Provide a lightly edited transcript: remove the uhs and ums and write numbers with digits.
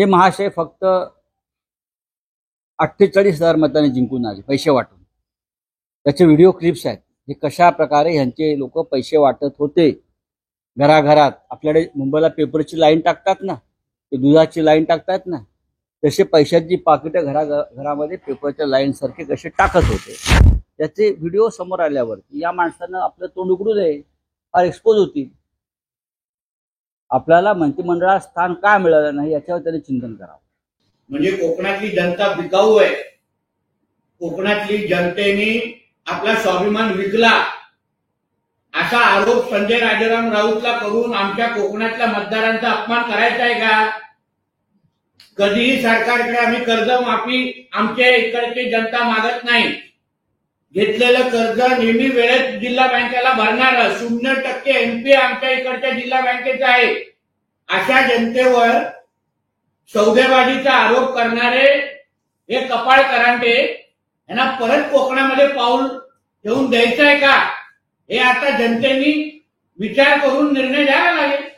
हे महाशय फक्त 48,000 मतांनी जिंकून आले पैसे वाटून. त्याचे व्हिडिओ क्लिप्स आहेत. हे कशा प्रकारे ह्यांचे लोक पैसे वाटत होते घराघरात. आपल्याकडे मुंबईला पेपरची लाईन टाकतात ना, ते दुधाची लाईन टाकतात ना, तसे पैशाची पाकिटं घरामध्ये पेपरच्या लाईन सारखे कसे टाकत होते. त्याचे व्हिडिओ समोर आल्यावरती या माणसानं आपलं तोंड उघडू नये, फार एक्सपोज होती. आपल्याला मंत्रिमंडळात स्थान का मिळालं नाही याच्यावर त्यांनी चिंतन करावं. म्हणजे कोकणातली जनता बिकाऊ आहे. कोकणातली जनतेने आपला स्वाभिमान विकला असा आरोप संजय राजाराम राऊतला करून आमच्या कोकणातल्या मतदारांचा अपमान करायचा आहे का? कधीही सरकारकडे आम्ही कर्जमाफी आमच्या इकडची जनता मागत नाही. घेतलेलं कर्ज नेहमी वेळेत जिल्हा बँकेला भरणार. 0% एनपी आमच्या इकडच्या जिल्हा बँकेचा आहे. अशा जनतेवर सौदेबाजीचा आरोप करणारे हे कपाळ करांटे यांना परत कोकणामध्ये पाऊल ठेवून द्यायचं आहे का? हे आता जनतेने विचार करून निर्णय घ्यावा लागेल.